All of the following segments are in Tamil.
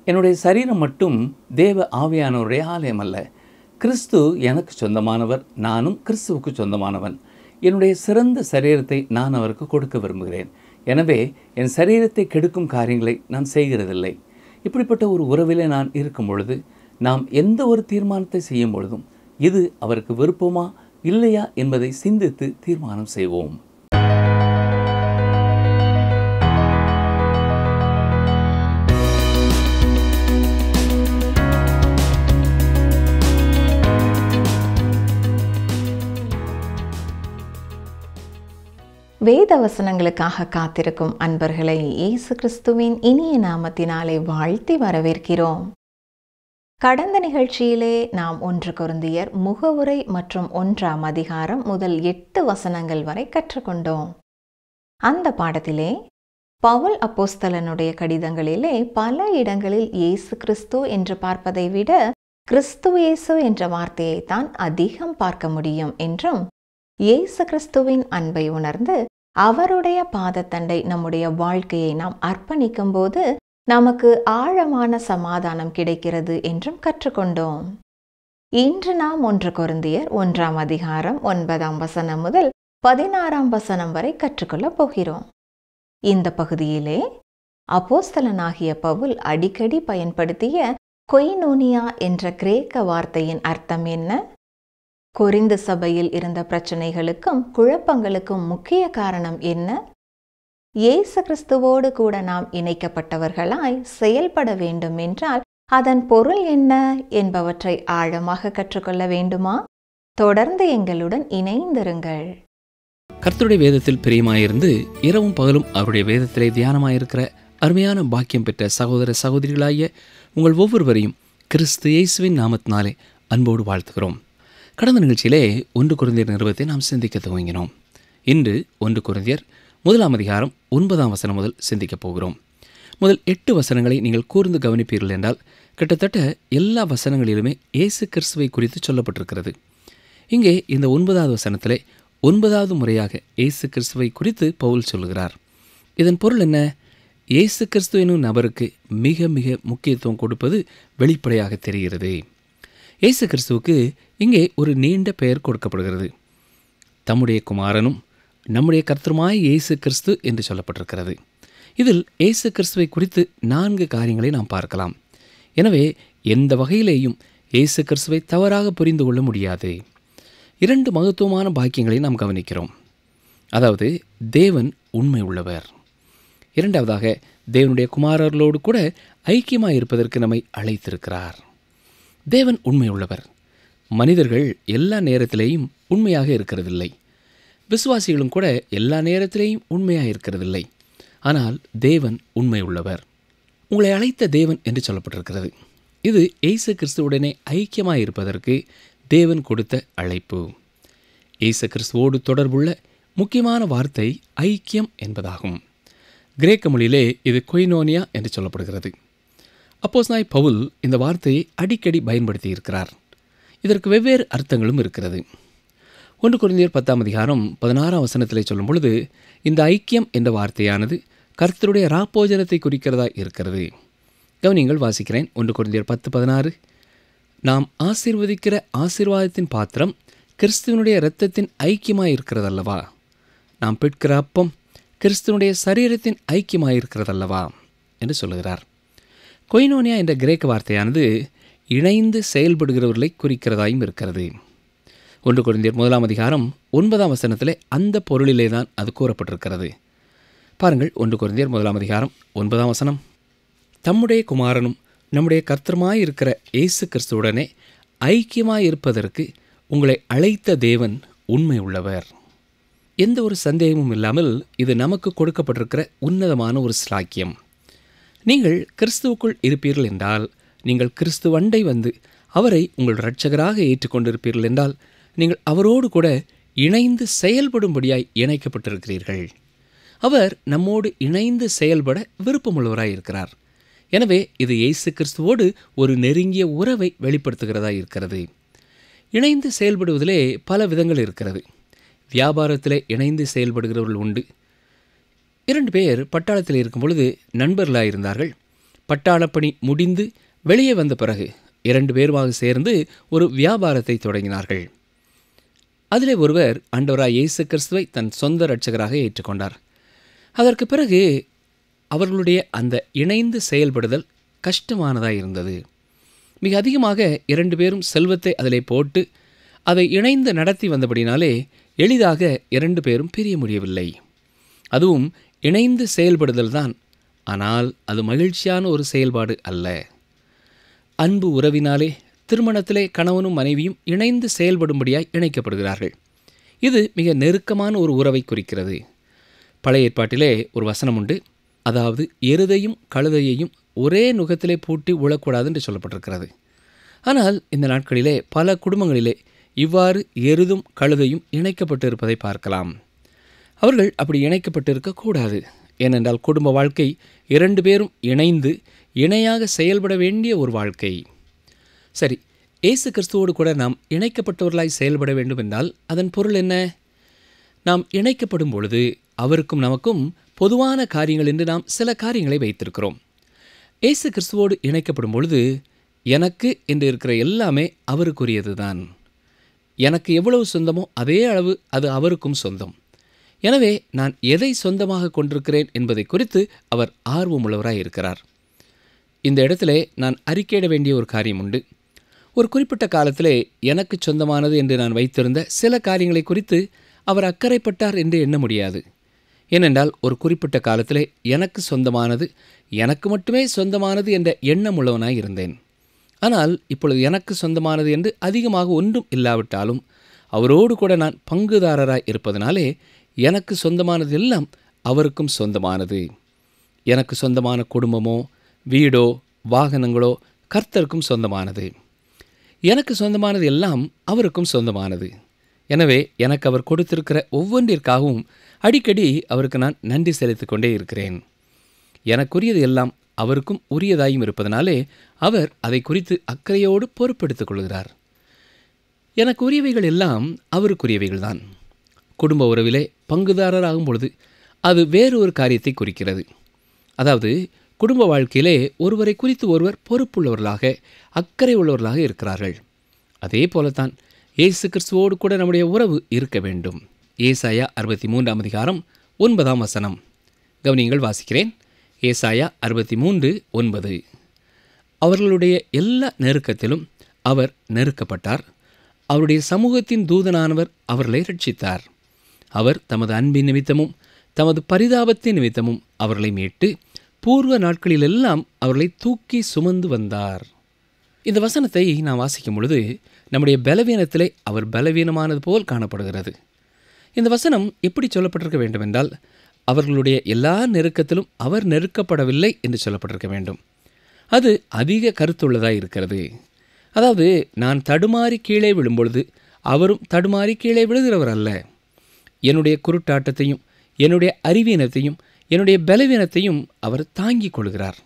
என்னுடைய சரீரம் மட்டும் தேவ ஆவியானவருடைய ஆலயம் அல்ல. கிறிஸ்து எனக்கு சொந்தமானவர், நானும் கிறிஸ்துவுக்கு சொந்தமானவன். என்னுடைய சிறந்த சரீரத்தை நான் அவருக்கு கொடுக்க விரும்புகிறேன். எனவே என் சரீரத்தை கெடுக்கும் காரியங்களை நான் செய்கிறதில்லை. இப்படிப்பட்ட ஒரு உறவிலே நான் இருக்கும் பொழுது, நாம் எந்த ஒரு தீர்மானத்தை செய்யும் பொழுதும் இது அவருக்கு விருப்பமா இல்லையா என்பதை சிந்தித்து தீர்மானம் செய்வோம். வேத வசனங்களுக்காக காத்திருக்கும் அன்பர்களை இயேசு கிறிஸ்துவின் இனிய நாமத்தினாலே வாழ்த்தி வரவேற்கிறோம். கடந்த நிகழ்ச்சியிலே நாம் 1 கொரிந்தியர் முகவுரை மற்றும் 1ஆம் அதிகாரம் முதல் 8 வசனங்கள் வரை கற்றுக்கொண்டோம். அந்த பாடத்திலே பவுல் அப்போஸ்தலனுடைய கடிதங்களிலே பல இடங்களில் இயேசு கிறிஸ்து என்று பார்ப்பதை விட கிறிஸ்து இயேசு என்ற வார்த்தையை தான் அதிகம் பார்க்க முடியும் என்றும், இயேசு கிறிஸ்துவின் அன்பை உணர்ந்து அவருடைய பாதத்தண்டை நம்முடைய வாழ்க்கையை நாம் அர்ப்பணிக்கும் போது நமக்கு ஆழமான சமாதானம் கிடைக்கிறது என்றும் கற்றுக்கொண்டோம். இன்று நாம் 1 கொரிந்தியர் 1ஆம் அதிகாரம் 9ஆம் வசனம் முதல் 16ஆம் வசனம் வரை கற்றுக்கொள்ளப் போகிறோம். இந்த பகுதியிலே அப்போஸ்தலனாகிய பவுல் அடிக்கடி பயன்படுத்திய கொய்னோனியா என்ற கிரேக்க வார்த்தையின் அர்த்தம் என்ன? கொரிந்து சபையில் இருந்த பிரச்சனைகளுக்கும் குழப்பங்களுக்கும் முக்கிய காரணம் என்ன? இயேசு கிறிஸ்துவோடு கூட நாம் இணைக்கப்பட்டவர்களாய் செயல்பட வேண்டும் என்றால் அதன் பொருள் என்ன என்பவற்றை ஆழமாக கற்றுக்கொள்ள வேண்டுமா? தொடர்ந்து எங்களுடன் இணைந்திருங்கள். கர்த்தருடைய வேதத்தில் பிரியமாயிருந்து இரவும் பகலும் அவருடைய வேதத்திலே தியானமாயிருக்கிற அருமையான பாக்கியம் பெற்ற சகோதர சகோதரிகளாகிய உங்கள் ஒவ்வொருவரையும் கிறிஸ்து இயேசுவின் நாமத்தினாலே அன்போடு வாழ்த்துகிறோம். கடந்த நிகழ்ச்சியிலே 1 கொரிந்தியர் நிருபத்தை நாம் சிந்திக்க துவங்கினோம். இன்று 1 கொரிந்தியர் 1ஆம் அதிகாரம் 9ஆம் வசனம் முதல் சிந்திக்கப் போகிறோம். முதல் 8 வசனங்களை நீங்கள் கூர்ந்து கவனிப்பீர்கள் என்றால் கிட்டத்தட்ட எல்லா வசனங்களிலுமே இயேசு கிறிஸ்துவை குறித்து சொல்லப்பட்டிருக்கிறது. இங்கே இந்த 9வது வசனத்திலே 9வது முறையாக இயேசு கிறிஸ்துவை குறித்து பவுல் சொல்லுகிறார். இதன் பொருள் என்ன? இயேசு கிறிஸ்து என்னும் நபருக்கு மிக மிக முக்கியத்துவம் கொடுப்பது வெளிப்படையாக தெரிகிறது. இயேசு கிறிஸ்துவுக்கு இங்கே ஒரு நீண்ட பெயர் கொடுக்கப்படுகிறது. தம்முடைய குமாரனும் நம்முடைய கர்த்தருமாய் இயேசு கிறிஸ்து என்று சொல்லப்பட்டிருக்கிறது. இதில் இயேசு கிறிஸ்துவை குறித்து 4 காரியங்களை நாம் பார்க்கலாம். எனவே எந்த வகையிலேயும் இயேசு கிறிஸ்துவை தவறாக புரிந்து கொள்ள முடியாது. 2 மகத்துவமான பாக்கியங்களை நாம் கவனிக்கிறோம். அதாவது, தேவன் உண்மை உள்ளவர். இரண்டாவதாக, தேவனுடைய குமாரர்களோடு கூட ஐக்கியமாக இருப்பதற்கு நம்மை அழைத்திருக்கிறார். தேவன் உண்மை உள்ளவர். மனிதர்கள் எல்லா நேரத்திலேயும் உண்மையாக இருக்கிறதில்லை. விசுவாசிகளும் கூட எல்லா நேரத்திலேயும் உண்மையாக இருக்கிறதில்லை. ஆனால் தேவன் உண்மை உள்ளவர். உங்களை அழைத்த தேவன் என்று சொல்லப்பட்டிருக்கிறது. இது இயேசு கிறிஸ்துவுடனே ஐக்கியமாக இருப்பதற்கு தேவன் கொடுத்த அழைப்பு. இயேசு கிறிஸ்துவோடு தொடர்புள்ள முக்கியமான வார்த்தை ஐக்கியம் என்பதாகும். கிரேக்க மொழியிலே இது கொய்னோனியா என்று சொல்லப்படுகிறது. அப்போஸ்தலனாகிய பவுல் இந்த வார்த்தையை அடிக்கடி பயன்படுத்தி இருக்கிறார். இதற்கு வெவ்வேறு அர்த்தங்களும் இருக்கிறது. 1 கொரிந்தியர் 10ஆம் அதிகாரம் 16ஆம் வசனத்திலே சொல்லும் பொழுது இந்த ஐக்கியம் என்ற வார்த்தையானது கர்த்தருடைய ராப்போஜனத்தை குறிக்கிறதா இருக்கிறது. கவனிங்கள், வாசிக்கிறேன். 1 கொரிந்தியர் 10:16. நாம் ஆசீர்வதிக்கிற ஆசீர்வாதத்தின் பாத்திரம் கிறிஸ்துவனுடைய இரத்தத்தின் ஐக்கியமாய் இருக்கிறதல்லவா? நாம் பெற்கிற அப்பம் கிறிஸ்துவனுடைய சரீரத்தின் ஐக்கியமாய் இருக்கிறதல்லவா என்று சொல்லுகிறார். கொய்னோனியா என்ற கிரேக்க வார்த்தையானது இணைந்து செயல்படுகிறவர்களை குறிக்கிறதாயும் இருக்கிறது. 1 கொரிந்தியர் 1ஆம் அதிகாரம் 9ஆம் வசனத்திலே அந்த பொருளிலே தான் அது கூறப்பட்டிருக்கிறது. பாருங்கள், 1 கொரிந்தியர் 1ஆம் அதிகாரம் 9ஆம் வசனம். தம்முடைய குமாரனும் நம்முடைய கர்த்தருமாய் இருக்கிற இயேசு கிறிஸ்துவுடனே ஐக்கியமாய் இருப்பதற்கு உங்களை அழைத்த தேவன் உண்மை உள்ளவர். எந்த ஒரு சந்தேகமும் இல்லாமல் இது நமக்கு கொடுக்கப்பட்டிருக்கிற உன்னதமான ஒரு ஸ்லாக்கியம். நீங்கள் கிறிஸ்துவுக்குள் இருப்பீர்கள் என்றால், நீங்கள் கிறிஸ்துவண்டை வந்து அவரை உங்கள் இரட்சகராக ஏற்றுக்கொண்டிருப்பீர்கள் என்றால், நீங்கள் அவரோடு கூட இணைந்து செயல்படும்படியாய் இணைக்கப்பட்டிருக்கிறீர்கள். அவர் நம்மோடு இணைந்து செயல்பட விருப்பமுள்ளவராய் இருக்கிறார். எனவே இது இயேசு கிறிஸ்துவோடு ஒரு நெருங்கிய உறவை வெளிப்படுத்துகிறதா இருக்கிறது. இணைந்து செயல்படுவதிலே பல விதங்கள் இருக்கிறது. வியாபாரத்திலே இணைந்து செயல்படுகிறவர்கள் உண்டு. 2 பேர் பட்டாளத்தில் இருக்கும் பொழுது நண்பர்களாக இருந்தார்கள். பட்டாளப்பணி முடிந்து வெளியே வந்த பிறகு 2 பேருமாக சேர்ந்து ஒரு வியாபாரத்தை தொடங்கினார்கள். அதிலே ஒருவர் ஆண்டவராய் இயேசு கிறிஸ்துவை தன் சொந்த இரட்சகராக ஏற்றுக்கொண்டார். அதற்கு பிறகு அவர்களுடைய அந்த இணைந்து செயல்படுதல் கஷ்டமானதாக இருந்தது. மிக அதிகமாக 2 பேரும் செல்வத்தை அதிலே போட்டு அதை இணைந்து நடத்தி வந்தபடினாலே எளிதாக 2 பேரும் பிரிய முடியவில்லை. அதுவும் இணைந்து செயல்படுதல் தான், ஆனால் அது மகிழ்ச்சியான ஒரு செயல்பாடு அல்ல. அன்பு உறவினாலே திருமணத்திலே கணவனும் மனைவியும் இணைந்து செயல்படும்படியாய் இணைக்கப்படுகிறார்கள். இது மிக நெருக்கமான ஒரு உறவை குறிக்கிறது. பழைய ஏற்பாட்டிலே ஒரு வசனம் உண்டு. அதாவது எருதையும் கழுதையையும் ஒரே நுகத்திலே பூட்டி உழக்கூடாது என்று சொல்லப்பட்டிருக்கிறது. ஆனால் இந்த நாட்களிலே பல குடும்பங்களிலே இவ்வாறு எருதும் கழுதையும் இணைக்கப்பட்டு இருப்பதை பார்க்கலாம். அவர்கள் அப்படி இணைக்கப்பட்டிருக்கக்கூடாது. ஏனென்றால் குடும்ப வாழ்க்கை 2 பேரும் இணைந்து இணையாக செயல்பட வேண்டிய ஒரு வாழ்க்கை. சரி, இயேசு கிறிஸ்துவோடு கூட நாம் இணைக்கப்பட்டவர்களாய் செயல்பட வேண்டும் என்றால் அதன் பொருள் என்ன? நாம் இணைக்கப்படும் பொழுது அவருக்கும் நமக்கும் பொதுவான காரியங்கள் என்று நாம் சில காரியங்களை வைத்திருக்கிறோம். இயேசு கிறிஸ்துவோடு இணைக்கப்படும் பொழுது எனக்கு என்று இருக்கிற எல்லாமே அவருக்குரியது தான். எனக்கு எவ்வளவு சொந்தமோ அதே அளவு அது அவருக்கும் சொந்தம். எனவே நான் எதை சொந்தமாக கொண்டிருக்கிறேன் என்பதை குறித்து அவர் ஆர்வமுள்ளவராய் இருக்கிறார். இந்த இடத்திலே நான் அறிக்கையிட வேண்டிய ஒரு காரியம் உண்டு. ஒரு குறிப்பிட்ட காலத்திலே எனக்கு சொந்தமானது என்று நான் வைத்திருந்த சில காரியங்களை குறித்து அவர் அக்கறைப்பட்டார் என்று எண்ண முடியாது. ஏனென்றால் ஒரு குறிப்பிட்ட காலத்திலே எனக்கு சொந்தமானது, எனக்கு மட்டுமே சொந்தமானது என்ற எண்ணம் உள்ளவனாய் இருந்தேன். ஆனால் இப்பொழுது எனக்கு சொந்தமானது என்று அதிகமாக ஒன்றும் இல்லாவிட்டாலும் அவரோடு கூட நான் பங்குதாரராய் இருப்பதனாலே எனக்கு சொந்தமானது எல்லாம் அவருக்கும் சொந்தமானது. எனக்கு சொந்தமான குடும்பமோ வீடோ வாகனங்களோ கர்த்தருக்கும் சொந்தமானது. எனக்கு சொந்தமானது எல்லாம் அவருக்கும் சொந்தமானது. எனவே எனக்கு அவர் கொடுத்திருக்கிற ஒவ்வொன்றிற்காகவும் அடிக்கடி அவருக்கு நான் நன்றி செலுத்திக் கொண்டே இருக்கிறேன். எனக்குரியது எல்லாம் அவருக்கும் உரியதாயும் இருப்பதனாலே அவர் அதை குறித்து அக்கறையோடு பொறுப்பெடுத்துக் கொள்கிறார். எனக்கு உரியவைகள் எல்லாம் அவருக்குரியவைகள்தான். குடும்ப உறவிலே பங்குதாரராகும் பொழுது அது வேறு ஒரு காரியத்தை குறிக்கிறது. அதாவது குடும்ப வாழ்க்கையிலே ஒருவரை குறித்து ஒருவர் பொறுப்புள்ளவர்களாக அக்கறை உள்ளவர்களாக இருக்கிறார்கள். அதே போலத்தான் இயேசு கிறிஸ்துவோடு கூட நம்முடைய உறவு இருக்க வேண்டும். ஏசாயா 63ஆம் அதிகாரம் 9ஆம் வசனம். கவனியங்கள், வாசிக்கிறேன். ஏசாயா 63:9. அவர்களுடைய எல்லா நெருக்கத்திலும் அவர் நெருக்கப்பட்டார். அவருடைய சமூகத்தின் தூதனானவர் அவர்களை ரட்சித்தார். அவர் தமது அன்பின் நிமித்தமும் தமது பரிதாபத்தின் நிமித்தமும் அவர்களை மீட்டு பூர்வ நாட்களிலெல்லாம் அவர்களை தூக்கி சுமந்து வந்தார். இந்த வசனத்தை நாம் வாசிக்கும் பொழுது நம்முடைய பலவீனத்திலே அவர் பலவீனமானது போல் காணப்படுகிறது. இந்த வசனம் எப்படி சொல்லப்பட்டிருக்க வேண்டுமென்றால் அவர்களுடைய எல்லா நெருக்கத்திலும் அவர் நெருக்கப்படவில்லை என்று சொல்லப்பட்டிருக்க வேண்டும். அது அதிக கருத்துள்ளதாக இருக்கிறது. அதாவது நான் தடுமாறி கீழே விழும்பொழுது அவரும் தடுமாறி கீழே விழுகிறவர் அல்ல. என்னுடைய குருட்டாட்டத்தையும் என்னுடைய அறிவீனத்தையும் என்னுடைய பலவீனத்தையும் அவர் தாங்கிக் கொள்கிறார்.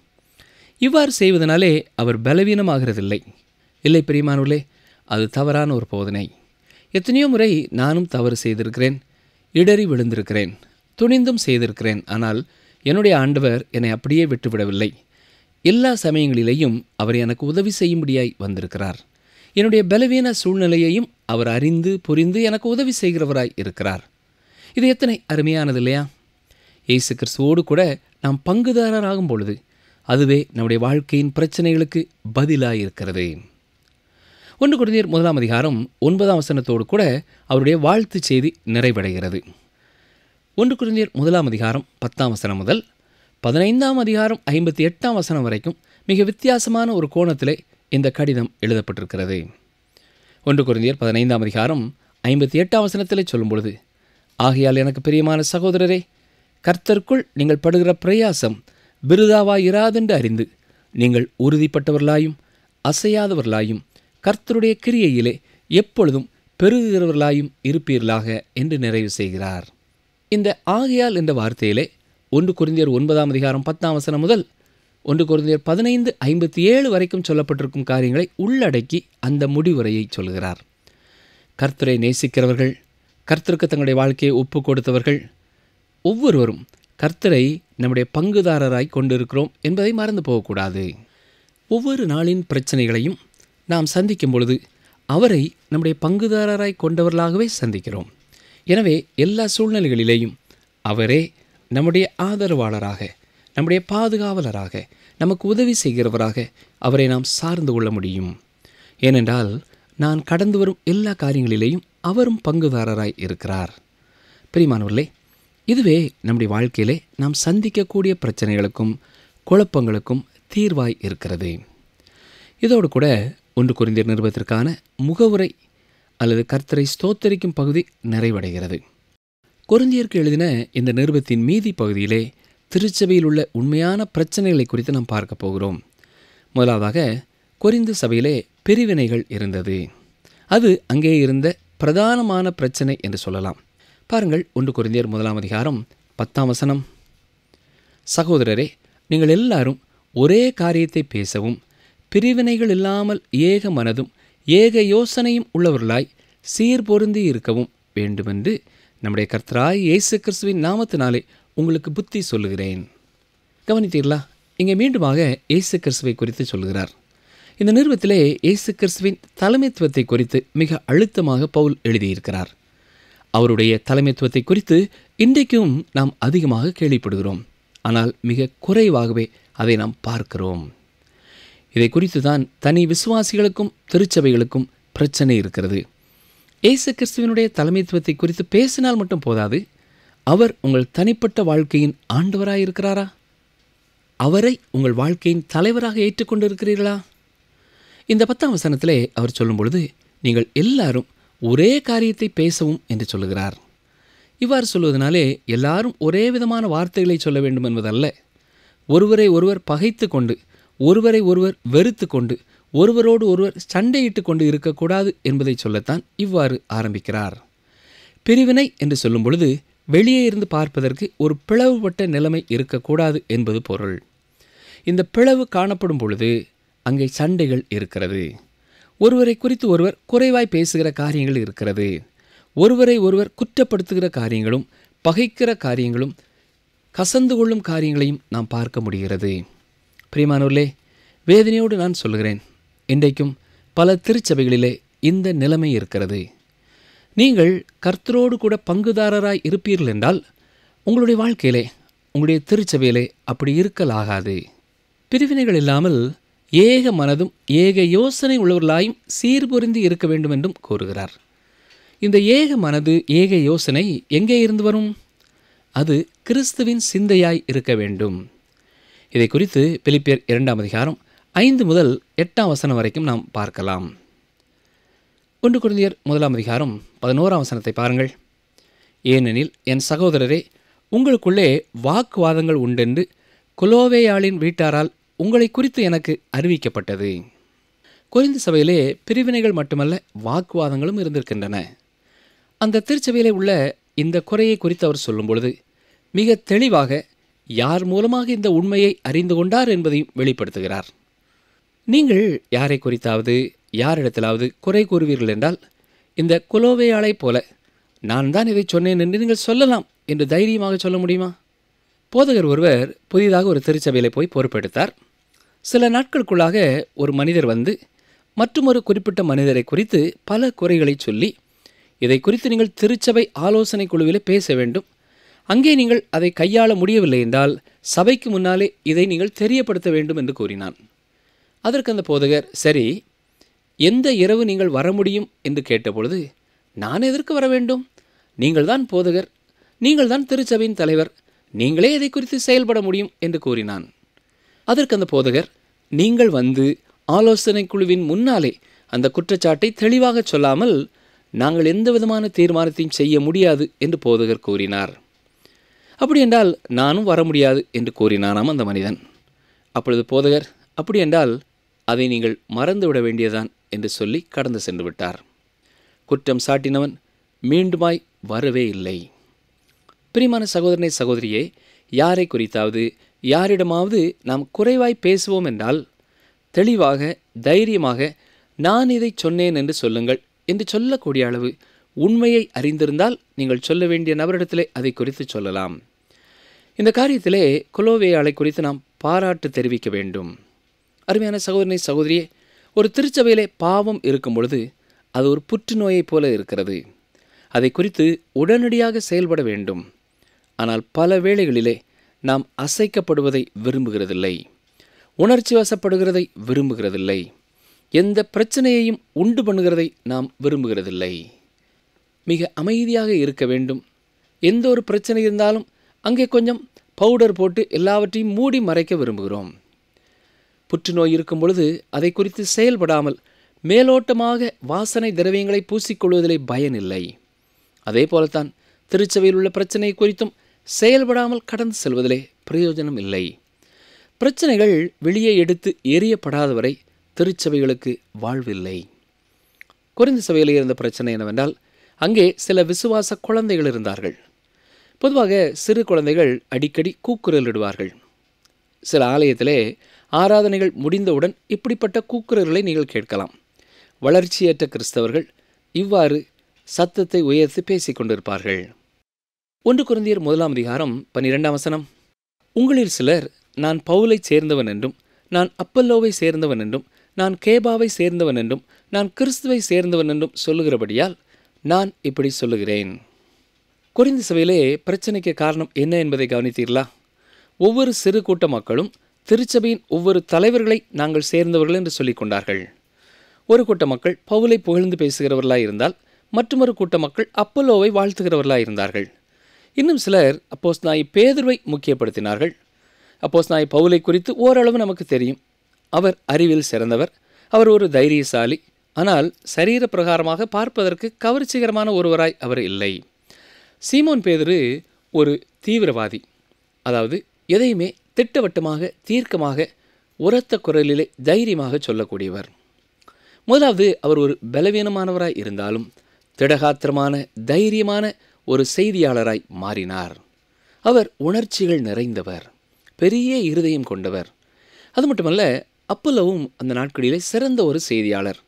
இவ்வாறு செய்வதனாலே அவர் பலவீனமாகிறதில்லை. இல்லை பிரியமானவர்களே, அது தவறான ஒரு போதனை. எத்தனையோ முறை நானும் தவறு செய்திருக்கிறேன், இடறி விழுந்திருக்கிறேன், துணிந்தும் செய்திருக்கிறேன். ஆனால் என்னுடைய ஆண்டவர் என்னை அப்படியே விட்டுவிடவில்லை. எல்லா சமயங்களிலேயும் அவர் எனக்கு உதவி செய்யும்படியாய் வந்திருக்கிறார். என்னுடைய பலவீன சூழ்நிலையையும் அவர் அறிந்து புரிந்து எனக்கு உதவி செய்கிறவராய் இருக்கிறார். இது எத்தனை அருமையானது இல்லையா? இயேசு கிறிஸ்துவோடு கூட நாம் பங்குதாரராகும் பொழுது அதுவே நம்முடைய வாழ்க்கையின் பிரச்சனைகளுக்கு பதிலாக இருக்கிறது. 1 கொரிந்தியர் 1ஆம் அதிகாரம் 9ஆம் வசனத்தோடு கூட அவருடைய வாழ்த்து செய்தி நிறைவடைகிறது. 1 கொரிந்தியர் 1ஆம் அதிகாரம் 10ஆம் வசனம் முதல் 15ஆம் அதிகாரம் 58ஆம் வசனம் வரைக்கும் மிக வித்தியாசமான ஒரு கோணத்திலே இந்த கடிதம் எழுதப்பட்டிருக்கிறது. 1 கொரிந்தியர் 15ஆம் அதிகாரம் 58ஆம் வசனத்திலே சொல்லும் பொழுது, ஆகையால் எனக்கு பிரியமான சகோதரரே, கர்த்தருக்குள் நீங்கள் படுகிற பிரயாசம் விருதாவாயிராதென்று அறிந்து நீங்கள் உறுதிப்பட்டவர்களாயும் அசையாதவர்களாயும் கர்த்தருடைய கிரியையிலே எப்பொழுதும் பெருகுகிறவர்களாயும் இருப்பீர்களாக என்று நிறைவு செய்கிறார். இந்த ஆகையால் என்ற வார்த்தையிலே 1 கொரிந்தியர் 9ஆம் அதிகாரம் 10ஆம் வசனம் முதல் 1 கொரிந்தியர் 15:57 வரைக்கும் சொல்லப்பட்டிருக்கும் காரியங்களை உள்ளடக்கி அந்த முடிவுரையை சொல்கிறார். கர்த்தரை நேசிக்கிறவர்கள், கர்த்தருக்கு தங்களுடைய வாழ்க்கையை ஒப்பு கொடுத்தவர்கள் ஒவ்வொருவரும் கர்த்தரை நம்முடைய பங்குதாரராய் கொண்டிருக்கிறோம் என்பதை மறந்து போகக்கூடாது. ஒவ்வொரு நாளின் பிரச்சனைகளையும் நாம் சந்திக்கும் பொழுது அவரை நம்முடைய பங்குதாரராய் கொண்டவர்களாகவே சந்திக்கிறோம். எனவே எல்லா சூழ்நிலைகளிலேயும் அவரே நம்முடைய ஆதரவாளராக, நம்முடைய பாதுகாவலராக, நமக்கு உதவி செய்கிறவராக அவரை நாம் சார்ந்து கொள்ள முடியும். ஏனென்றால் நான் கடந்து வரும் எல்லா காரியங்களிலேயும் அவரும் பங்குதாரராய் இருக்கிறார். பிரியமானவர்களே, இதுவே நம்முடைய வாழ்க்கையிலே நாம் சந்திக்கக்கூடிய பிரச்சனைகளுக்கும் குழப்பங்களுக்கும் தீர்வாய் இருக்கிறது. இதோடு கூட 1 கொரிந்தியர் நிருபத்திற்கான முகவுரை அல்லது கர்த்தரை ஸ்தோத்தரிக்கும் பகுதி நிறைவடைகிறது. கொரிந்தியருக்கு எழுதின இந்த நிருபத்தின் மீதி பகுதியிலே திருச்சபையில் உள்ள உண்மையான பிரச்சனைகளை குறித்து நாம் பார்க்க போகிறோம். முதலாவதாக கொரிந்து சபையிலே பிரிவினைகள் இருந்தது. அது அங்கே இருந்த பிரதானமான பிரச்சனை என்று சொல்லலாம். பாருங்கள், 1 கொரிந்தியர் 1 அதிகாரம் 10 வசனம். சகோதரரே, நீங்கள் எல்லாரும் ஒரே காரியத்தை பேசவும் பிரிவினைகள் இல்லாமல் ஏக மனதும் ஏக யோசனையும் உள்ளவர்களாய் சீர்பொருந்தி இருக்கவும் வேண்டுமென்று நம்முடைய கர்த்தராய் இயேசு கிறிஸ்துவின் நாமத்தினாலே உங்களுக்கு புத்தி சொல்லுகிறேன். கவனித்தீர்களா? இங்கே மீண்டுமாக இயேசு கிறிஸ்துவை குறித்து சொல்கிறார். இந்த நிருபத்திலே இயேசு கிறிஸ்துவின் தலைமைத்துவத்தை குறித்து மிக அழுத்தமாக பவுல் எழுதியிருக்கிறார். அவருடைய தலைமைத்துவத்தை குறித்து இன்றைக்கும் நாம் அதிகமாக கேள்விப்படுகிறோம். ஆனால் மிக குறைவாகவே அதை நாம் பார்க்கிறோம். இதை குறித்து தான் தனி விசுவாசிகளுக்கும் திருச்சபைகளுக்கும் பிரச்சனை இருக்கிறது. இயேசு கிறிஸ்துவினுடைய தலைமைத்துவத்தை குறித்து பேசினால் மட்டும் போதாது, அவர் உங்கள் தனிப்பட்ட வாழ்க்கையின் ஆண்டவராயிருக்கிறாரா? அவரை உங்கள் வாழ்க்கையின் தலைவராக ஏற்றுக்கொண்டிருக்கிறீர்களா? இந்த 10ஆம் வசனத்திலே அவர் சொல்லும் பொழுது, நீங்கள் எல்லாரும் ஒரே காரியத்தை பேசவும் என்று சொல்லுகிறார். இவ்வாறு சொல்வதனாலே எல்லாரும் ஒரே விதமான வார்த்தைகளை சொல்ல வேண்டும் என்பதல்ல. ஒருவரை ஒருவர் பகைத்து கொண்டு, ஒருவரை ஒருவர் வெறுத்து கொண்டு, ஒருவரோடு ஒருவர் சண்டையிட்டு கொண்டு இருக்கக்கூடாது என்பதை சொல்லத்தான் இவ்வாறு ஆரம்பிக்கிறார். பிரிவினை என்று சொல்லும் பொழுது வெளியே இருந்து பார்ப்பதற்கு ஒரு பிளவுபட்ட நிலைமை இருக்கக்கூடாது என்பது பொருள். இந்த பிளவு காணப்படும் பொழுது அங்கே சண்டைகள் இருக்கிறது. ஒருவரை குறித்து ஒருவர் குறைவாய் பேசுகிற காரியங்கள் இருக்கிறது. ஒருவரை ஒருவர் குற்றப்படுத்துகிற காரியங்களும் பகைக்கிற காரியங்களும் கசந்து கொள்ளும் காரியங்களையும் நாம் பார்க்க முடிகிறது. பிரியமானவர்களே, வேதனையோடு நான் சொல்லுகிறேன், இன்றைக்கும் பல திருச்சபைகளிலே இந்த நிலைமை இருக்கிறது. நீங்கள் கர்த்தரோடு கூட பங்குதாரராய் இருப்பீர்கள் என்றால் உங்களுடைய வாழ்க்கையிலே, உங்களுடைய திருச்சபையிலே அப்படி இருக்கலாகாது. பிரிவினைகள் இல்லாமல் ஏக மனதும் ஏக யோசனை உள்ளவர்களாயும் சீர்பொருந்தி இருக்க வேண்டும் என்றும் கூறுகிறார். இந்த ஏக மனது ஏக யோசனை எங்கே இருந்து வரும்? அது கிறிஸ்துவின் சிந்தையாய் இருக்க வேண்டும். இதை குறித்து பிலிப்பியர் 2 அதிகாரம் 5 முதல் 8 வசனம் வரைக்கும் நாம் பார்க்கலாம். 1 கொரிந்தியர் 1 அதிகாரம் 11 வசனத்தை பாருங்கள். ஏனெனில் என் சகோதரரே, உங்களுக்குள்ளே வாக்குவாதங்கள் உண்டென்று குலோவேயாளின் வீட்டாரால் உங்களை குறித்து எனக்கு அறிவிக்கப்பட்டது. கொரிந்து சபையிலே பிரிவினைகள் மட்டுமல்ல, வாக்குவாதங்களும் இருந்திருக்கின்றன. அந்த திருச்சபையிலே உள்ள இந்த குறையை குறித்து அவர் சொல்லும் பொழுது மிக தெளிவாக யார் மூலமாக இந்த உண்மையை அறிந்து கொண்டார் என்பதையும் வெளிப்படுத்துகிறார். நீங்கள் யாரை குறித்தாவது யாரிடத்திலாவது குறை கூறுவீர்கள் என்றால் இந்த குலோவேயாளை போல நான் தான் இதை சொன்னேன் என்று நீங்கள் சொல்லலாம் என்று தைரியமாக சொல்ல முடியுமா? போதகர் ஒருவர் புதிதாக ஒரு திருச்சபையில் போய் பொறுப்பெடுத்தார். சில நாட்களுக்குள்ளாக ஒரு மனிதர் வந்து மற்றொரு குறிப்பிட்ட மனிதரை குறித்து பல குறைகளை சொல்லி, இதை குறித்து நீங்கள் திருச்சபை ஆலோசனை குழுவில் பேச வேண்டும், அங்கே நீங்கள் அதை கையாள முடியவில்லை என்றால் சபைக்கு முன்னாலே இதை நீங்கள் தெரியப்படுத்த வேண்டும் என்று கூறினான். அதற்கு அந்த போதகர், சரி, எந்த இரவு நீங்கள் வர முடியும் என்று கேட்டபொழுது, நான் எதற்கு வர வேண்டும்? நீங்கள் தான் போதகர், நீங்கள் தான் திருச்சபையின் தலைவர், நீங்களே இதை குறித்து செயல்பட முடியும் என்று கூறினான். அதற்கு அந்த போதகர், நீங்கள் வந்து ஆலோசனை குழுவின் முன்னாலே அந்த குற்றச்சாட்டை தெளிவாக சொல்லாமல் நாங்கள் எந்த விதமான தீர்மானத்தையும் செய்ய முடியாது என்று போதகர் கூறினார். அப்படி என்றால் நானும் வர முடியாது என்று கூறினானாம் அந்த மனிதன். அப்பொழுது போதகர், அப்படி என்றால் அதை நீங்கள் மறந்துவிட வேண்டியதான் என்று சொல்லி கடந்து சென்று விட்டார். குற்றம் சாட்டினவன் மீண்டுமாய் வரவே இல்லை. பிரியமான சகோதரனே, சகோதரியே, யாரை குறித்தாவது யாரிடமாவது நாம் குறைவாய் பேசுவோம் என்றால் தெளிவாக தைரியமாக நான் இதை சொன்னேன் என்று சொல்லுங்கள் என்று சொல்லக்கூடிய அளவு உண்மையை அறிந்திருந்தால் நீங்கள் சொல்ல வேண்டிய நபரிடத்திலே அதை குறித்து சொல்லலாம். இந்த காரியத்திலே கொலோவேயாளை குறித்து நாம் பாராட்டு தெரிவிக்க வேண்டும். அருமையான சகோதரனை சகோதரியே, ஒரு திருச்சபையிலே பாவம் இருக்கும் பொழுது அது ஒரு புற்றுநோயைப் போல இருக்கிறது. அதை குறித்து உடனடியாக செயல்பட வேண்டும். ஆனால் பல வேளைகளிலே நாம் அசைக்கப்படுவதை விரும்புகிறதில்லை, உணர்ச்சி வசப்படுகிறதை விரும்புகிறதில்லை, எந்த பிரச்சனையையும் உண்டு பண்ணுகிறதை நாம் விரும்புகிறதில்லை. மிக அமைதியாக இருக்க வேண்டும். எந்த ஒரு பிரச்சனை இருந்தாலும் அங்கே கொஞ்சம் பவுடர் போட்டு எல்லாவற்றையும் மூடி மறைக்க விரும்புகிறோம். புற்றுநோய் இருக்கும் பொழுது அதை குறித்து செயல்படாமல் மேலோட்டமாக வாசனை திரவியங்களை பூசிக்கொள்வதிலே பயனில்லை. அதே போலத்தான் திருச்சபையில் உள்ள பிரச்சனை குறித்தும் செயல்படாமல் கடந்து செல்வதிலே பிரயோஜனம் இல்லை. பிரச்சனைகள் வெளியே எடுத்து எரியப்படாதவரை திருச்சபைகளுக்கு வாழ்வில்லை. கொரிந்து சபையில் இருந்த பிரச்சனை என்னவென்றால், அங்கே சில விசுவாச குழந்தைகள் இருந்தார்கள். பொதுவாக சிறு குழந்தைகள் அடிக்கடி கூக்குரலிடுவார்கள். சில ஆலயத்திலே ஆராதனைகள் முடிந்தவுடன் இப்படிப்பட்ட கூக்குரல்களை நீங்கள் கேட்கலாம். வளர்ச்சியற்ற கிறிஸ்தவர்கள் இவ்வாறு சத்தத்தை உயர்த்தி பேசிக் கொண்டிருப்பார்கள். 1 கொரிந்தியர் 1:12 உங்களில் சிலர் நான் பவுலை சேர்ந்தவன் என்றும், நான் அப்பல்லோவை சேர்ந்தவன் என்றும், நான் கேபாவை சேர்ந்தவன் என்றும், நான் கிறிஸ்துவை சேர்ந்தவன் என்றும் சொல்லுகிறபடியால் நான் இப்படி சொல்லுகிறேன். கொரிந்து சபையிலே பிரச்சனைக்கு காரணம் என்ன என்பதை கவனித்தீர்களா? ஒவ்வொரு சிறு கூட்ட மக்களும் திருச்சபையின் ஒவ்வொரு தலைவர்களை நாங்கள் சேர்ந்தவர்கள் என்று சொல்லிக் கொண்டார்கள். ஒரு கூட்ட மக்கள் பவுலை புகழ்ந்து பேசுகிறவர்களாய் இருந்தால், மற்றொரு கூட்ட மக்கள் அப்பல்லோவை வாழ்த்துகிறவர்களாய் இருந்தார்கள். இன்னும் சிலர் அப்போஸ்தலனாகிய பேதுருவை முக்கியப்படுத்தினார்கள். அப்போஸ்தலனாகிய பவுலை குறித்து ஓரளவு நமக்கு தெரியும். அவர் அறிவில் சிறந்தவர், அவர் ஒரு தைரியசாலி, ஆனால் சரீர பிரகாரமாக பார்ப்பதற்கு கவர்ச்சிகரமான ஒருவராய் அவர் இல்லை. சீமோன் பேதுரு ஒரு தீவிரவாதி, அதாவது எதையுமே திட்டவட்டமாக தீர்க்கமாக உரத்த குரலிலே தைரியமாக சொல்லக்கூடியவர். முதலாவது, அவர் ஒரு பலவீனமானவராய் இருந்தாலும் திடகாத்திரமான தைரியமான ஒரு செய்தியாளராய் மாறினார். அவர் உணர்ச்சிகள் நிறைந்தவர், பெரிய இருதயம் கொண்டவர். அது மட்டுமல்ல, அப்பல்லோவும் அந்த நாட்களிலே சிறந்த ஒரு செய்தியாளர்.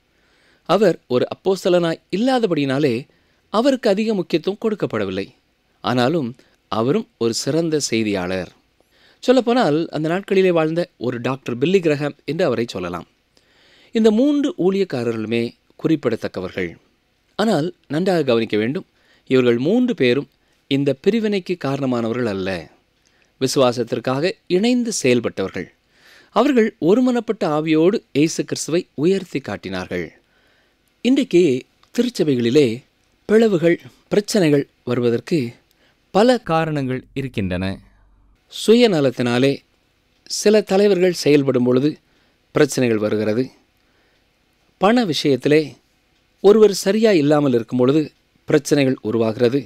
அவர் ஒரு அப்போஸ்தலனாய் இல்லாதபடினாலே அவருக்கு அதிக முக்கியத்துவம் கொடுக்கப்படவில்லை. ஆனாலும் அவரும் ஒரு சிறந்த செய்தியாளர். சொல்லப்போனால் அந்த நாட்களிலே வாழ்ந்த ஒரு டாக்டர் பில்லி கிரஹாம் என்று அவரை சொல்லலாம். இந்த 3 ஊழியக்காரர்களுமே குறிப்பிடத்தக்கவர்கள். ஆனால் நன்றாக கவனிக்க வேண்டும், இவர்கள் 3 பேரும் இந்த பிரிவினைக்கு காரணமானவர்கள் அல்ல. விசுவாசத்திற்காக இணைந்து செயல்பட்டவர்கள். அவர்கள் ஒருமனப்பட்ட ஆவியோடு இயேசு கிறிஸ்துவை உயர்த்தி காட்டினார்கள். இன்றைக்கு திருச்சபைகளிலே பிளவுகள், பிரச்சனைகள் வருவதற்கு பல காரணங்கள் இருக்கின்றன. சுயநலத்தினாலே சில தலைவர்கள் செயல்படும் பொழுது பிரச்சனைகள் வருகிறது. பண விஷயத்திலே ஒருவர் சரியாக இல்லாமல் இருக்கும் பொழுது பிரச்சனைகள் உருவாகிறது.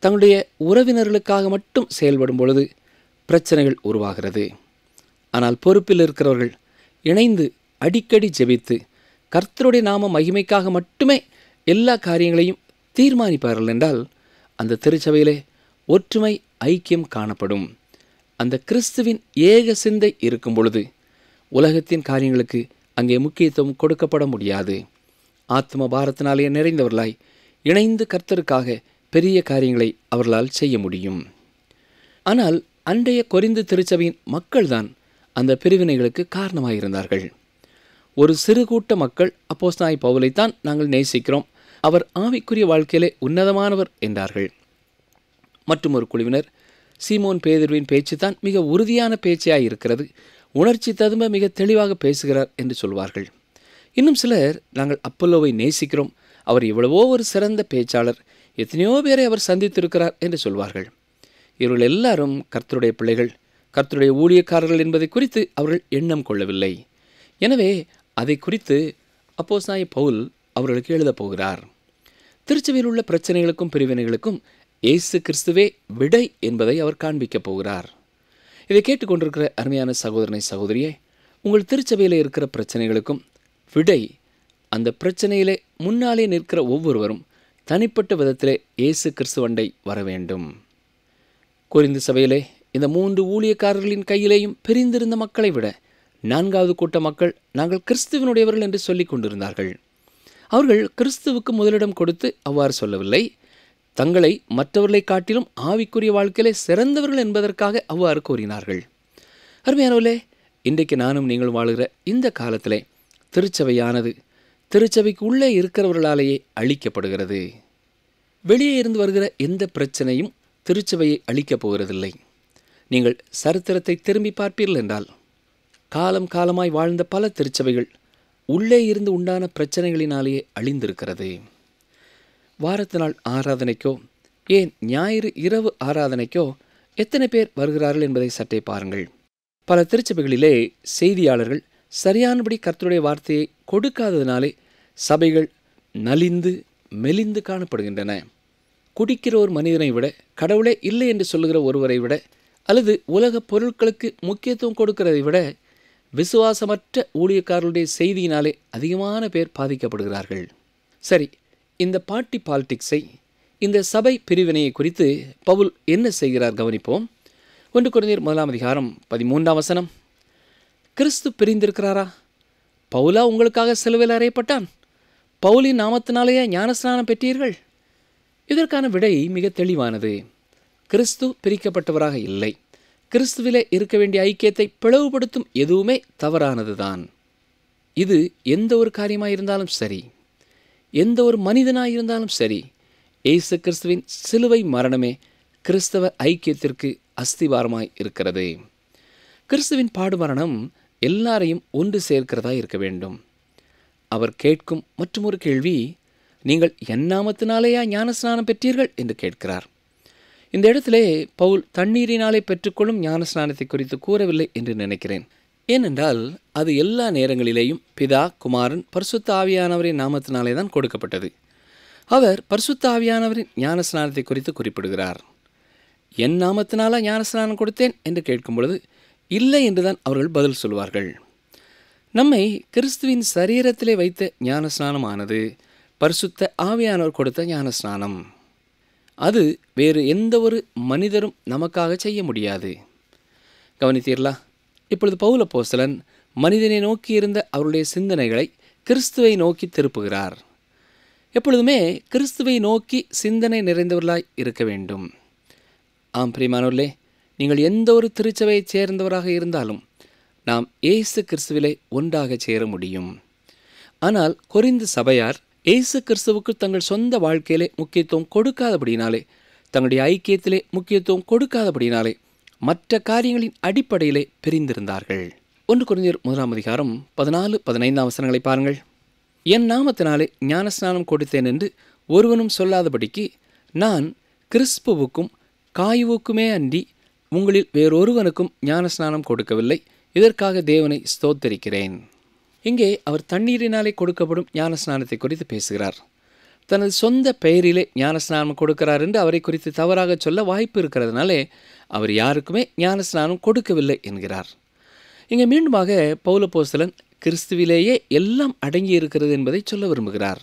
தங்களுடைய உறவினர்களுக்காக மட்டும் செயல்படும் பொழுது பிரச்சனைகள் உருவாகிறது. ஆனால் பொறுப்பில் இருக்கிறவர்கள் இணைந்து அடிக்கடி ஜெபித்து கர்த்தருடைய நாம மகிமைக்காக மட்டுமே எல்லா காரியங்களையும் தீர்மானிப்பார்கள் என்றால் அந்த திருச்சபையிலே ஒற்றுமை, ஐக்கியம் காணப்படும். அந்த கிறிஸ்துவின் ஏக சிந்தை இருக்கும் பொழுது உலகத்தின் காரியங்களுக்கு அங்கே முக்கியத்துவம் கொடுக்கப்பட முடியாது. ஆத்ம பாரத்தினாலே நிறைந்தவர்களாய் இணைந்து கர்த்தருக்காக பெரிய காரியங்களை அவர்களால் செய்ய முடியும். ஆனால் அன்றைய கொரிந்து திருச்சபையின் மக்கள்தான் அந்த பிரிவினைகளுக்கு காரணமாயிருந்தார்கள். ஒரு சிறு கூட்ட மக்கள் அப்போஸ்தலனாகிய பவுலைத்தான் நாங்கள் நேசிக்கிறோம், அவர் ஆவிக்குரிய வாழ்க்கையிலே உன்னதமானவர் என்றார்கள். மற்றும் ஒரு குழுவினர் சீமோன் பேதுருவின் பேச்சு தான் மிக உறுதியான பேச்சாய் இருக்கிறது, உணர்ச்சி ததும்ப மிக தெளிவாக பேசுகிறார் என்று சொல்வார்கள். இன்னும் சிலர் நாங்கள் அப்பல்லோவை நேசிக்கிறோம், அவர் எவ்வளவோ ஒரு சிறந்த பேச்சாளர், எத்தனையோ பேரை அவர் சந்தித்திருக்கிறார் என்று சொல்வார்கள். இவர்கள் எல்லாரும் கர்த்தருடைய பிள்ளைகள், கர்த்தருடைய ஊழியக்காரர்கள் என்பதை குறித்து அவர்கள் எண்ணம் கொள்ளவில்லை. எனவே அதை குறித்து அப்போஸ்தலனாகிய பவுல் அவர்களுக்கு எழுதப் போகிறார். திருச்சபையில் உள்ள பிரச்சனைகளுக்கும் பிரிவினைகளுக்கும் இயேசு கிறிஸ்துவே விடை என்பதை அவர் காண்பிக்கப் போகிறார். இதை கேட்டுக்கொண்டிருக்கிற அருமையான சகோதரனை சகோதரியே, உங்கள் திருச்சபையில் இருக்கிற பிரச்சனைகளுக்கும் விடை அந்த பிரச்சனையிலே முன்னாலே நிற்கிற ஒவ்வொருவரும் தனிப்பட்ட விதத்திலே இயேசு கிறிஸ்துவண்டை வர வேண்டும். கொரிந்து சபையிலே இந்த 3 ஊழியக்காரர்களின் கையிலேயும் பிரிந்திருந்த மக்களை விட 4வது கூட்ட மக்கள் நாங்கள் கிறிஸ்துவனுடையவர்கள் என்று சொல்லிக் கொண்டிருந்தார்கள். அவர்கள் கிறிஸ்துவுக்கு முதலிடம் கொடுத்து அவ்வாறு சொல்லவில்லை, தங்களை மற்றவர்களை காட்டிலும் ஆவிக்குரிய வாழ்க்கையிலே சிறந்தவர்கள் என்பதற்காக அவ்வாறு கூறினார்கள். அருமையானவர்களே, இன்றைக்கு நானும் நீங்கள் வாழுகிற இந்த காலத்திலே திருச்சபையானது திருச்சபைக்கு உள்ளே இருக்கிறவர்களாலேயே அழிக்கப்படுகிறது. வெளியே இருந்து வருகிற எந்த பிரச்சனையும் திருச்சபையை அழிக்கப் போகிறதில்லை. நீங்கள் சரித்திரத்தை திரும்பி பார்ப்பீர்கள் என்றால், காலம் காலமாய் வாழ்ந்த பல திருச்சபைகள் உள்ளே இருந்து உண்டான பிரச்சனைகளினாலேயே அழிந்திருக்கிறது. வாரத்து நாள் ஆராதனைக்கோ, ஏன் ஞாயிறு இரவு ஆராதனைக்கோ எத்தனை பேர் வருகிறார்கள் என்பதை சற்றே பாருங்கள். பல திருச்சபைகளிலே செய்தியாளர்கள் சரியானபடி கர்த்தருடைய வார்த்தையை கொடுக்காததினாலே சபைகள் நலிந்து மெலிந்து காணப்படுகின்றன. குடிக்கிற ஒரு மனிதனை விட, கடவுளே இல்லை என்று சொல்லுகிற ஒருவரை விட, அல்லது உலக பொருட்களுக்கு முக்கியத்துவம் கொடுக்கிறதை விட விசுவாசமற்ற ஊழியக்காரர்களுடைய செய்தியினாலே அதிகமான பேர் பாதிக்கப்படுகிறார்கள். சரி, இந்த பார்ட்டி பாலிடிக்ஸை, இந்த சபை பிரிவினையை குறித்து பவுல் என்ன செய்கிறார் கவனிப்போம். 1 கொரிந்தியர் 1:13 கிறிஸ்து பிரிந்திருக்கிறாரா? பவுலா உங்களுக்காக சிலுவையில் அறையப்பட்டான்? பவுலின் நாமத்தினாலேயே ஞானஸ்நானம் பெற்றீர்கள்? இதற்கான விடை மிக தெளிவானது. கிறிஸ்து பிரிக்கப்பட்டவராக இல்லை. கிறிஸ்துவிலே இருக்க வேண்டிய ஐக்கியத்தை பிளவுபடுத்தும் எதுவுமே தவறானதுதான். இது எந்த ஒரு காரியமாயிருந்தாலும் சரி, எந்த ஒரு மனிதனாயிருந்தாலும் சரி, இயேசு கிறிஸ்துவின் சிலுவை மரணமே கிறிஸ்தவ ஐக்கியத்திற்கு அஸ்திவாரமாய் இருக்கிறது. கிறிஸ்துவின் பாடுமரணம் எல்லாரையும் ஒன்று சேர்க்கிறதா இருக்க வேண்டும். அவர் கேட்கும் மற்றும் ஒரு கேள்வி, நீங்கள் என் நாமத்தினாலேயா ஞானஸ்நானம் பெற்றீர்கள் என்று கேட்கிறார். இந்த இடத்திலே பவுல் தண்ணீரினாலே பெற்றுக்கொள்ளும் ஞானஸ்நானத்தை குறித்து கூறவில்லை என்று நினைக்கிறேன். ஏனென்றால் அது எல்லா நேரங்களிலேயும் பிதா, குமாரன், பரிசுத்த ஆவியானவரின் நாமத்தினாலே தான் கொடுக்கப்பட்டது. அவர் பரிசுத்த ஆவியானவரின் ஞானஸ்நானத்தை குறித்து குறிப்பிடுகிறார். என் நாமத்தினால ஞானஸ்நானம் கொடுத்தேன் என்று கேட்கும் பொழுது இல்லை என்றுதான் அவர்கள் பதில் சொல்வார்கள். நம்மை கிறிஸ்துவின் சரீரத்திலே வைத்த ஞானஸ்நானமானது பரிசுத்த ஆவியானவர் கொடுத்த ஞானஸ்நானம். அது வேறு எந்த ஒரு மனிதரும் நமக்காக செய்ய முடியாது. கவனித்தீர்களா? இப்பொழுது பவுல் அப்போஸ்தலன் மனிதனை நோக்கி இருந்த அவருடைய சிந்தனைகளை கிறிஸ்துவை நோக்கி திருப்புகிறார். எப்பொழுதுமே கிறிஸ்துவை நோக்கி சிந்தனை நிறைந்தவர்களாய் இருக்க வேண்டும். ஆம் பிரியமானவர்களே, நீங்கள் எந்த ஒரு திருச்சபையைச் சேர்ந்தவராக இருந்தாலும் நாம் இயேசு கிறிஸ்துவிலே ஒன்றாக சேர முடியும். ஆனால் கொரிந்து சபையார் இயேசு கிறிஸ்துவுக்கு தங்கள் சொந்த வாழ்க்கையிலே முக்கியத்துவம் கொடுக்காதபடினாலே, தங்களுடைய ஐக்கியத்திலே முக்கியத்துவம் கொடுக்காதபடினாலே மற்ற காரியங்களின் அடிப்படையிலே பிரிந்திருந்தார்கள். 1 கொரிந்தியர் 1:14-15 பாருங்கள். என் நாமத்தினாலே ஞானஸ்நானம் கொடுத்தேன் என்று ஒருவனும் சொல்லாதபடிக்கு நான் கிறிஸ்புவுக்கும் காயுவுக்குமே அன்றி உங்களில் வேறொருவனுக்கும் ஞானஸ்நானம் கொடுக்கவில்லை. இதற்காக தேவனை ஸ்தோத்தரிக்கிறேன். இங்கே அவர் தண்ணீரினாலே கொடுக்கப்படும் ஞானஸ்நானத்தை குறித்து பேசுகிறார். தனது சொந்த பெயரிலே ஞானஸ்நானம் கொடுக்கிறார் என்று அவரை குறித்து தவறாக சொல்ல வாய்ப்பு இருக்கிறதுனாலே அவர் யாருக்குமே ஞானஸ்நானம் கொடுக்கவில்லை என்கிறார். இங்கே மீண்டுமாக பவுல் அப்போஸ்தலன் கிறிஸ்துவிலேயே எல்லாம் அடங்கி இருக்கிறது என்பதை சொல்ல விரும்புகிறார்.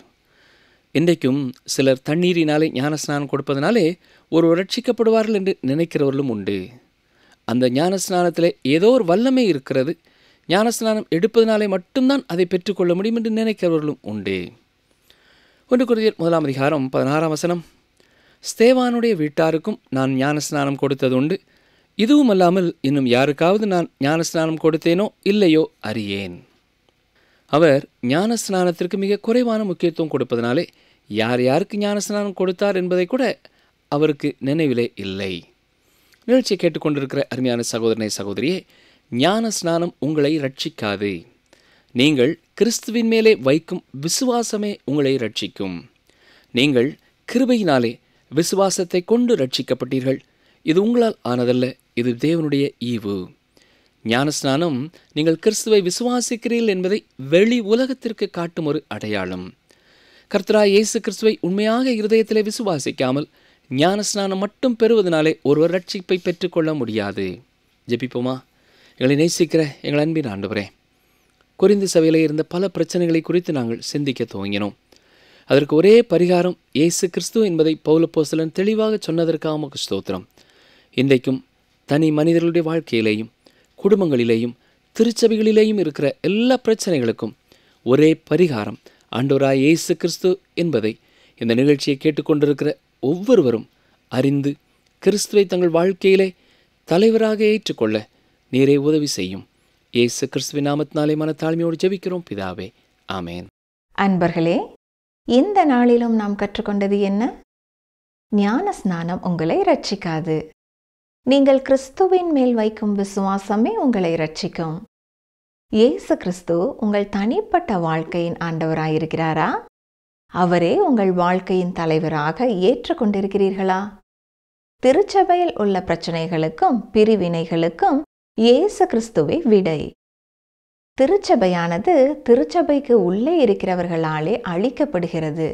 இன்றைக்கும் சிலர் தண்ணீரினாலே ஞானஸ்நானம் கொடுப்பதனாலே ஒருவர் ரட்சிக்கப்படுவார்கள் என்று நினைக்கிறவர்களும் உண்டு. அந்த ஞானஸ்நானத்திலே ஏதோ ஒரு வல்லமை இருக்கிறது, ஞானஸ்நானம் எடுப்பதனாலே மட்டும்தான் அதை பெற்றுக்கொள்ள முடியும் என்று நினைக்கிறவர்களும் உண்டு. 1 கொரிந்தியர் 1:16 ஸ்தேவானுடைய வீட்டாருக்கும் நான் ஞானஸ்நானம் கொடுத்தது உண்டு. இதுவும் அல்லாமல் இன்னும் யாருக்காவது நான் ஞானஸ்நானம் கொடுத்தேனோ இல்லையோ அறியேன். அவர் ஞானஸ்நானத்திற்கு மிக குறைவான முக்கியத்துவம் கொடுப்பதனாலே யார் யாருக்கு ஞானஸ்நானம் கொடுத்தார் என்பதை கூட அவருக்கு நினைவிலே இல்லை. நிகழ்ச்சியை கேட்டுக்கொண்டிருக்கிற அருமையான சகோதரனை சகோதரியே, ஞானஸ்நானம் உங்களை ரட்சிக்காது. நீங்கள் கிறிஸ்துவின் மேலே வைக்கும் விசுவாசமே உங்களை ரட்சிக்கும். நீங்கள் கிருபையினாலே விசுவாசத்தை கொண்டு ரட்சிக்கப்பட்டீர்கள். இது உங்களால் ஆனதல்ல, இது தேவனுடைய ஈவு. ஞானஸ்நானம் நீங்கள் கிறிஸ்துவை விசுவாசிக்கிறீர்கள் என்பதை வெளி உலகத்திற்கு காட்டும் ஒரு அடையாளம். கர்த்தராகிய இயேசு கிறிஸ்துவை உண்மையாக இருதயத்திலே விசுவாசிக்காமல் ஞானஸ்நானம் மட்டும் பெறுவதனாலே ஒருவர் ரட்சிப்பை பெற்றுக்கொள்ள முடியாது. ஜெபிப்போமா? எங்களை நேசிக்கிற எங்கள் அன்பின் ஆண்டவரே, கொரிந்து சபையிலே இருந்த பல பிரச்சனைகளை குறித்து நாங்கள் சிந்திக்க துவங்கினோம். அதற்கு ஒரே பரிகாரம் இயேசு கிறிஸ்து என்பதை பவுல் அப்போஸ்தலன் தெளிவாக சொன்னதற்காக உமக்கு ஸ்தோத்திரம். இன்றைக்கும் தனி மனிதர்களுடைய வாழ்க்கையிலேயும் குடும்பங்களிலேயும் திருச்சபைகளிலேயும் இருக்கிற எல்லா பிரச்சனைகளுக்கும் ஒரே பரிகாரம் ஆண்டவராய் இயேசு கிறிஸ்து என்பதை இந்த நிகழ்ச்சியை கேட்டுக்கொண்டிருக்கிற ஒவ்வொருவரும் அறிந்து கிறிஸ்துவை தங்கள் வாழ்க்கையிலே தலைவராக ஏற்றுக்கொள்ள நீரே உதவி செய்யும். இயேசு கிறிஸ்துவின் நாமத்தினாலே மனத்தாழ்மையோடு ஜெபிக்கிறோம் பிதாவே, ஆமேன். அன்பர்களே, இந்த நாளிலும் நாம் கற்றுக்கொண்டது என்ன? ஞான ஸ்நானம் உங்களை இரட்சிக்காது. நீங்கள் கிறிஸ்துவின் மேல் வைக்கும் விசுவாசமே உங்களை இரட்சிக்கும். இயேசு கிறிஸ்து உங்கள் தனிப்பட்ட வாழ்க்கையின் ஆண்டவராயிருக்கிறாரா? அவரே உங்கள் வாழ்க்கையின் தலைவராக ஏற்றுக்கொண்டிருக்கிறீர்களா? திருச்சபையில் உள்ள பிரச்சனைகளுக்கும் பிரிவினைகளுக்கும் இயேசு கிறிஸ்துவே விடை. திருச்சபையானது திருச்சபைக்கு உள்ளே இருக்கிறவர்களாலே அழிக்கப்படுகிறது.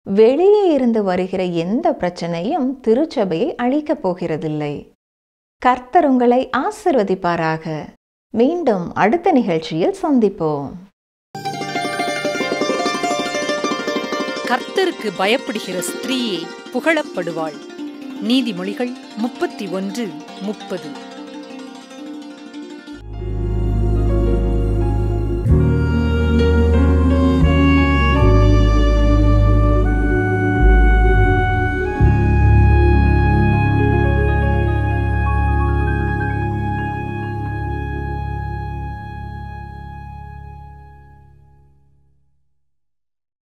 வெளியே இருந்து வருகிற எந்த பிரச்சனையும் திருச்சபையை அழிக்கப் போகிறதில்லை. கர்த்தர் உங்களை ஆசீர்வதிப்பாராக. மீண்டும் அடுத்த நிகழ்ச்சியில் சந்திப்போம். கர்த்தருக்கு பயப்படுகிற ஸ்திரீயே புகழப்படுவாள். நீதிமொழிகள் 31:30.